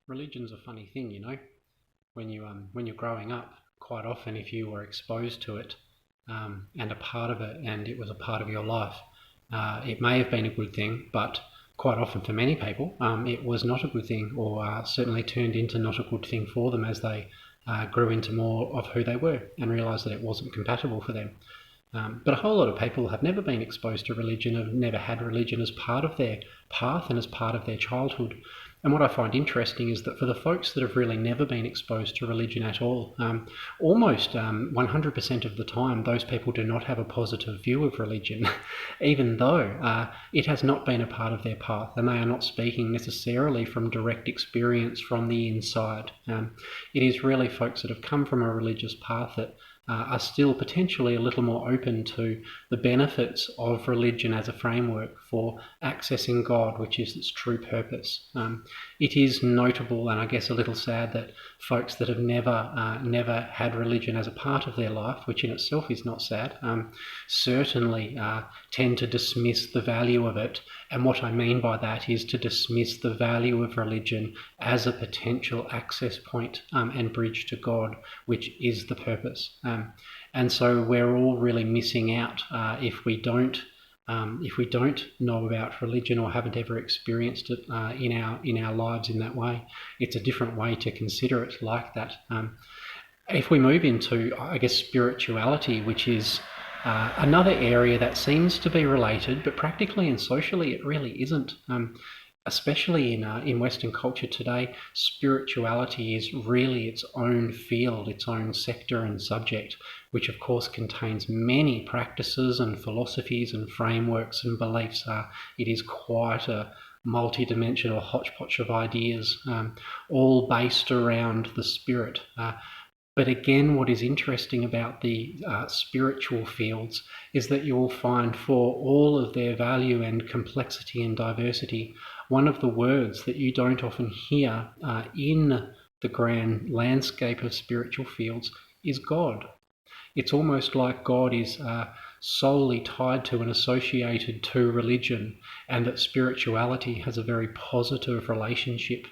Religion's a funny thing, when you're growing up. Quite often, if you were exposed to it and a part of it, and it was a part of your life, it may have been a good thing, but quite often for many people, it was not a good thing, or certainly turned into not a good thing for them as they grew into more of who they were and realised that it wasn't compatible for them. But a whole lot of people have never been exposed to religion, have never had religion as part of their path and as part of their childhood. And what I find interesting is that for the folks that have really never been exposed to religion at all, almost 100% of the time, those people do not have a positive view of religion, even though it has not been a part of their path, and they are not speaking necessarily from direct experience from the inside. It is really folks that have come from a religious path that are still potentially a little more open to the benefits of religion as a framework for accessing God, which is its true purpose. It is notable, and I guess a little sad, that folks that have never had religion as a part of their life, which in itself is not sad, certainly tend to dismiss the value of it. And what I mean by that is to dismiss the value of religion as a potential access point and bridge to God, which is the purpose. And so we're all really missing out if we don't know about religion or haven't ever experienced it in our lives in that way. It's a different way to consider it like that. If we move into, I guess, spirituality, which is another area that seems to be related, but practically and socially it really isn't. Especially in Western culture today, spirituality is really its own field, its own sector and subject, which of course contains many practices and philosophies and frameworks and beliefs. It is quite a multi-dimensional hodgepodge of ideas, all based around the spirit. But again, what is interesting about the spiritual fields is that you will find, for all of their value and complexity and diversity, one of the words that you don't often hear in the grand landscape of spiritual fields is God. It's almost like God is solely tied to and associated to religion, and that spirituality has a very positive relationship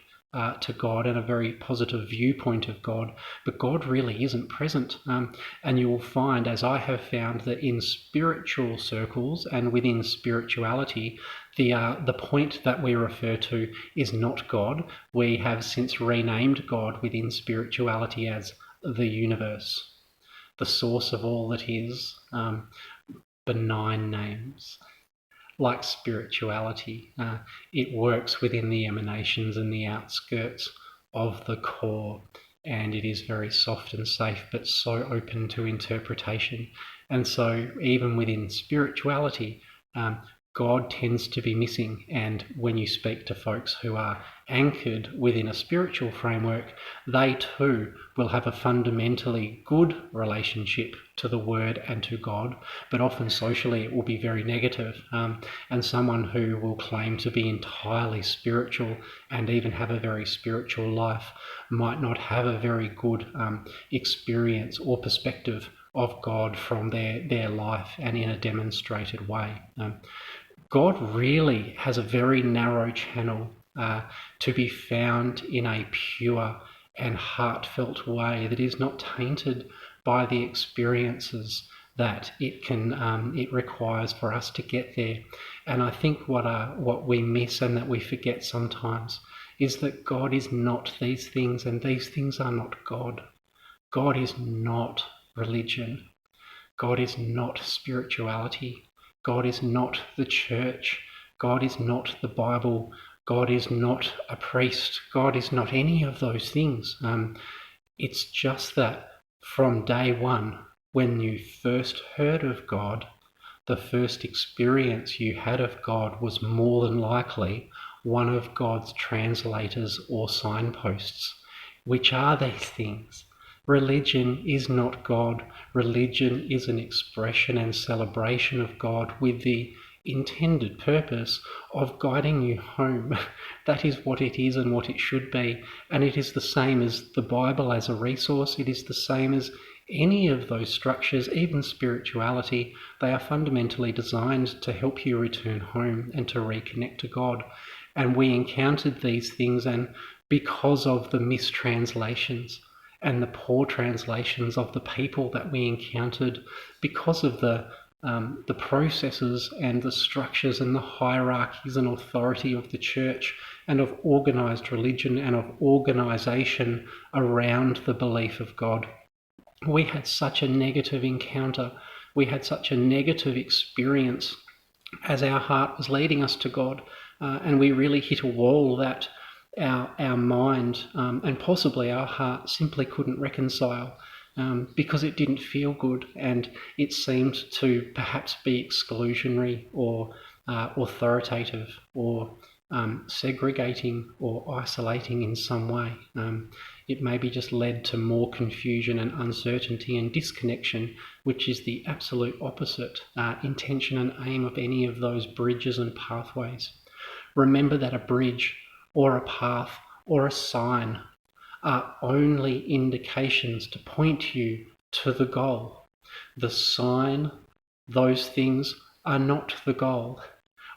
to God and a very positive viewpoint of God, but God really isn't present. And you will find, as I have found, that in spiritual circles and within spirituality, the point that we refer to is not God. We have since renamed God within spirituality as the universe, the source of all that is, benign names. Like spirituality, it works within the emanations and the outskirts of the core, and it is very soft and safe, but so open to interpretation. And so even within spirituality, God tends to be missing. And when you speak to folks who are anchored within a spiritual framework, they too will have a fundamentally good relationship to the Word and to God, but often socially it will be very negative. And someone who will claim to be entirely spiritual and even have a very spiritual life might not have a very good experience or perspective of God from their life and in a demonstrated way. God really has a very narrow channel to be found in a pure and heartfelt way that is not tainted by the experiences that it requires for us to get there. And I think what we miss and that we forget sometimes is that God is not these things, and these things are not God. God is not religion. God is not spirituality. God is not the church. God is not the Bible. God is not a priest. God is not any of those things. It's just that from day one, when you first heard of God, the first experience you had of God was more than likely one of God's translators or signposts. Which are these things? Religion is not God. Religion is an expression and celebration of God with the intended purpose of guiding you home. That is what it is and what it should be. And it is the same as the Bible as a resource. It is the same as any of those structures, even spirituality. They are fundamentally designed to help you return home and to reconnect to God. And we encountered these things, and because of the mistranslations and the poor translations of the people that we encountered, because of the processes and the structures and the hierarchies and authority of the church and of organised religion and of organisation around the belief of God. We had such a negative encounter. We had such a negative experience as our heart was leading us to God, and we really hit a wall that our mind and possibly our heart simply couldn't reconcile, because it didn't feel good and it seemed to perhaps be exclusionary or authoritative or segregating or isolating in some way. It maybe just led to more confusion and uncertainty and disconnection, which is the absolute opposite intention and aim of any of those bridges and pathways. Remember that a bridge or a path or a sign are only indications to point you to the goal. The sign, those things are not the goal.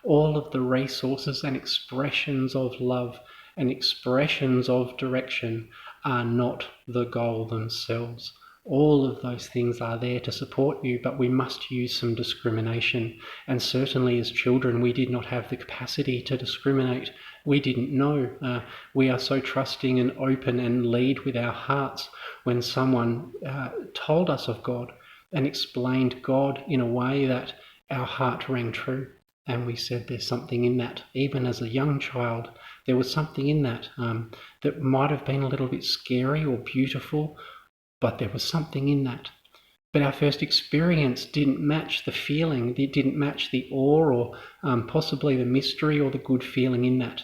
All of the resources and expressions of love and expressions of direction are not the goal themselves. All of those things are there to support you, but we must use some discrimination. And certainly as children, we did not have the capacity to discriminate. We didn't know. We are so trusting and open and lead with our hearts when someone told us of God and explained God in a way that our heart rang true. And we said there's something in that. Even as a young child, there was something in that that might have been a little bit scary or beautiful, but there was something in that. But our first experience didn't match the feeling. It didn't match the awe or possibly the mystery or the good feeling in that.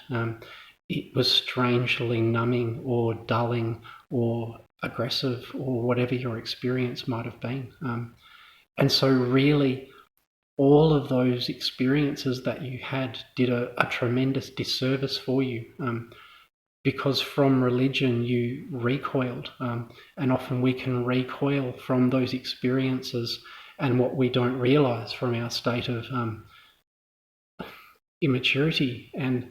It was strangely numbing or dulling or aggressive or whatever your experience might have been. And so really, all of those experiences that you had did a tremendous disservice for you, because from religion you recoiled, and often we can recoil from those experiences, and what we don't realise from our state of immaturity and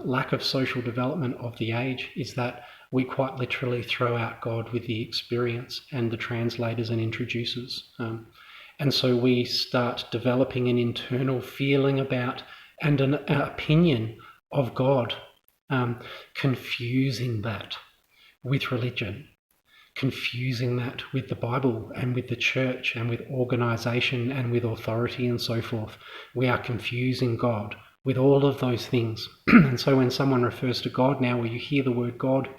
lack of social development of the age is that we quite literally throw out God with the experience and the translators and introducers. And so we start developing an internal feeling about and an opinion of God, confusing that with religion, confusing that with the Bible and with the church and with organisation and with authority and so forth. We are confusing God with all of those things. And so when someone refers to God now, or you hear the word God,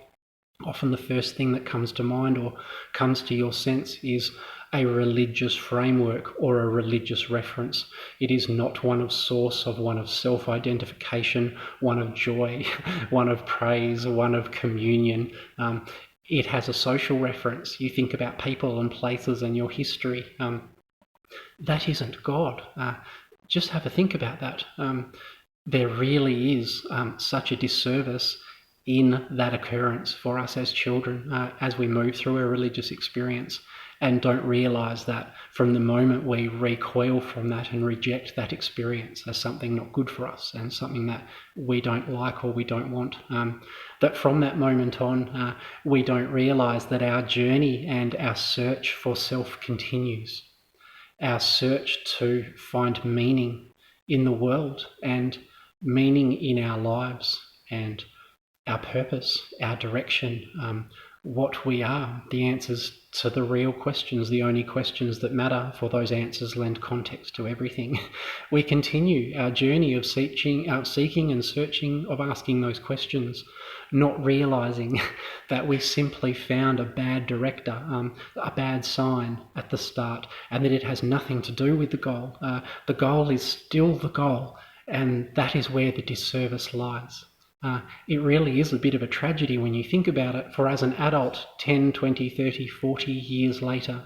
often the first thing that comes to mind or comes to your sense is a religious framework or a religious reference. It is not one of source, of one of self-identification, one of joy, one of praise, one of communion. It has a social reference. You think about people and places and your history. That isn't God. Just have a think about that. There really is such a disservice in that occurrence for us as children as we move through a religious experience and don't realise that from the moment we recoil from that and reject that experience as something not good for us and something that we don't like or we don't want, that from that moment on we don't realise that our journey and our search for self continues. Our search to find meaning in the world and meaning in our lives and our purpose, our direction, what we are, the answers to the real questions, the only questions that matter, for those answers lend context to everything. We continue our journey of seeking and searching, of asking those questions, not realising that we simply found a bad director, a bad sign at the start, and that it has nothing to do with the goal. The goal is still the goal, and that is where the disservice lies. It really is a bit of a tragedy when you think about it, for as an adult 10, 20, 30, 40 years later,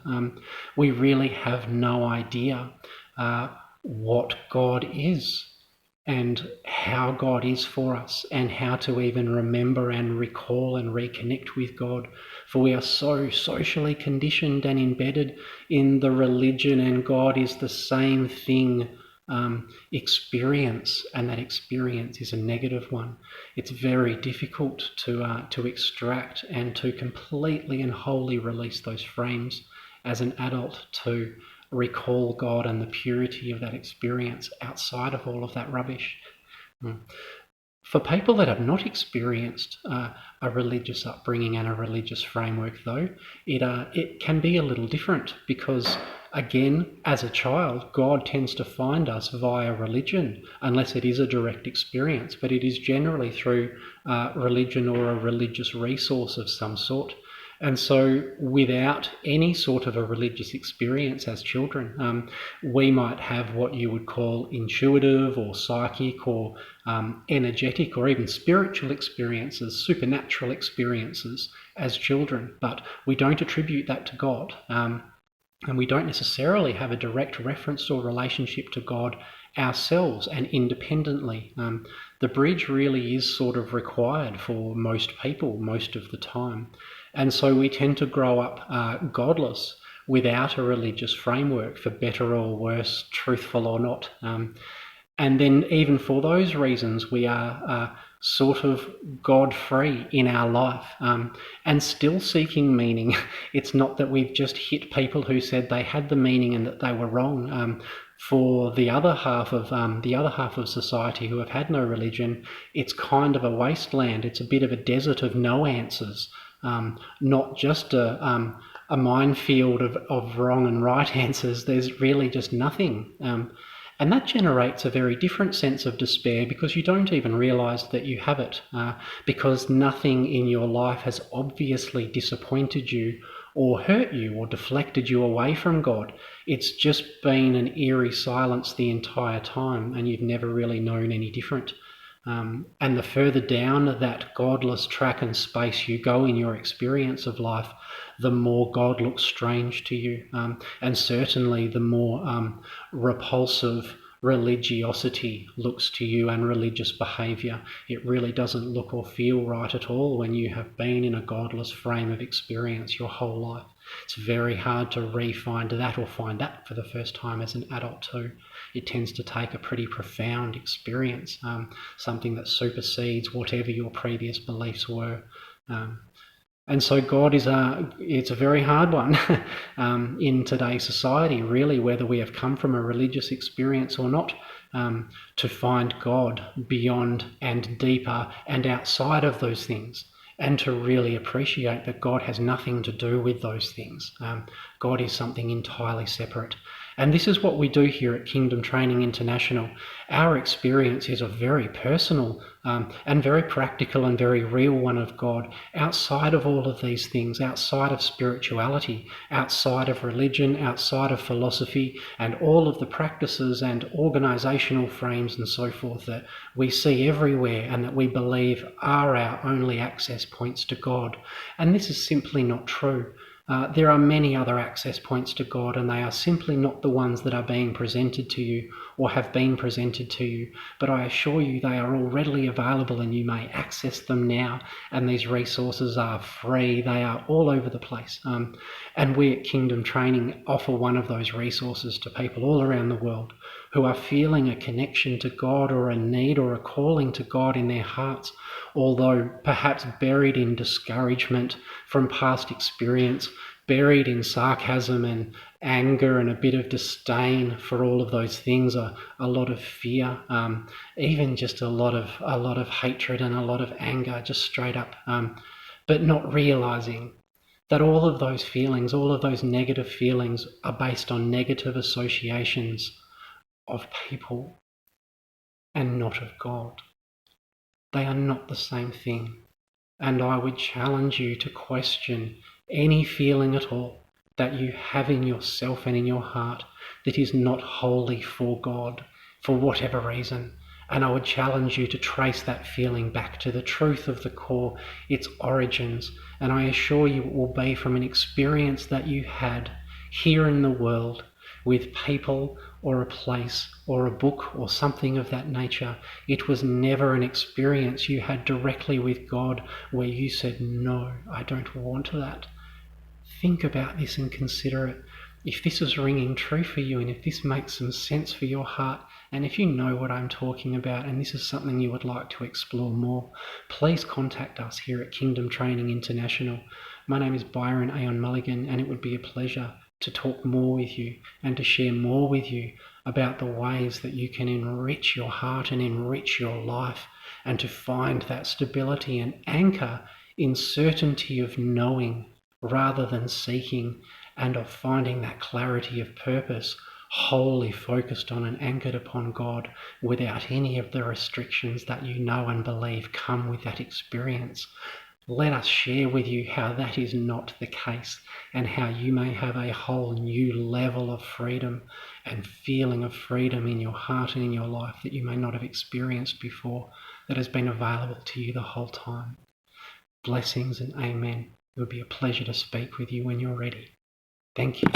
we really have no idea what God is and how God is for us and how to even remember and recall and reconnect with God. For we are so socially conditioned and embedded in the religion, and God is the same thing experience, and that experience is a negative one. It's very difficult to extract and to completely and wholly release those frames as an adult, to recall God and the purity of that experience outside of all of that rubbish. For people that have not experienced a religious upbringing and a religious framework, though, it can be a little different, because, again, as a child, God tends to find us via religion, unless it is a direct experience, but it is generally through religion or a religious resource of some sort. And so without any sort of a religious experience as children, we might have what you would call intuitive or psychic or energetic or even spiritual experiences, supernatural experiences as children, but we don't attribute that to God. And we don't necessarily have a direct reference or relationship to God ourselves and independently. The bridge really is sort of required for most people most of the time. And so we tend to grow up godless without a religious framework, for better or worse, truthful or not. And then even for those reasons, we are sort of God-free in our life, and still seeking meaning. It's not that we've just hit people who said they had the meaning and that they were wrong. For the other half of society who have had no religion, it's kind of a wasteland. It's a bit of a desert of no answers, not just a minefield of wrong and right answers. There's really just nothing. And that generates a very different sense of despair, because you don't even realise that you have it, because nothing in your life has obviously disappointed you or hurt you or deflected you away from God. It's just been an eerie silence the entire time, and you've never really known any different. And the further down that godless track and space you go in your experience of life, the more God looks strange to you, and certainly the more repulsive religiosity looks to you, and religious behaviour. It really doesn't look or feel right at all when you have been in a godless frame of experience your whole life. It's very hard to re-find that or find that for the first time as an adult too. It tends to take a pretty profound experience, something that supersedes whatever your previous beliefs were. And so God it's a very hard one in today's society, really, whether we have come from a religious experience or not, to find God beyond and deeper and outside of those things, and to really appreciate that God has nothing to do with those things. God is something entirely separate. And this is what we do here at Kingdom Training International. Our experience is a very personal and very practical and very real one of God, outside of all of these things, outside of spirituality, outside of religion, outside of philosophy, and all of the practices and organisational frames and so forth that we see everywhere and that we believe are our only access points to God. And this is simply not true. There are many other access points to God, and they are simply not the ones that are being presented to you or have been presented to you. But I assure you they are all readily available, and you may access them now. And these resources are free. They are all over the place. And we at Kingdom Training offer one of those resources to people all around the world who are feeling a connection to God, or a need or a calling to God in their hearts, although perhaps buried in discouragement from past experience, buried in sarcasm and anger and a bit of disdain for all of those things, a lot of fear, even just a lot of hatred and a lot of anger, just straight up, but not realising that all of those feelings, all of those negative feelings, are based on negative associations of people and not of God. They are not the same thing. And I would challenge you to question any feeling at all that you have in yourself and in your heart that is not wholly for God, for whatever reason. And I would challenge you to trace that feeling back to the truth of the core, its origins. And I assure you it will be from an experience that you had here in the world with people or a place or a book or something of that nature. It was never an experience you had directly with God where you said, no, I don't want that. Think about this and consider it. If this is ringing true for you, and if this makes some sense for your heart, And if you know what I'm talking about and this is something you would like to explore more, please contact us here at Kingdom Training International. My name is Byron Aon Mulligan, and it would be a pleasure to talk more with you and to share more with you about the ways that you can enrich your heart and enrich your life, and to find that stability and anchor in certainty of knowing rather than seeking, and of finding that clarity of purpose wholly focused on and anchored upon God without any of the restrictions that you know and believe come with that experience. Let us share with you how that is not the case, and how you may have a whole new level of freedom and feeling of freedom in your heart and in your life that you may not have experienced before, that has been available to you the whole time. Blessings and amen. It would be a pleasure to speak with you when you're ready. Thank you.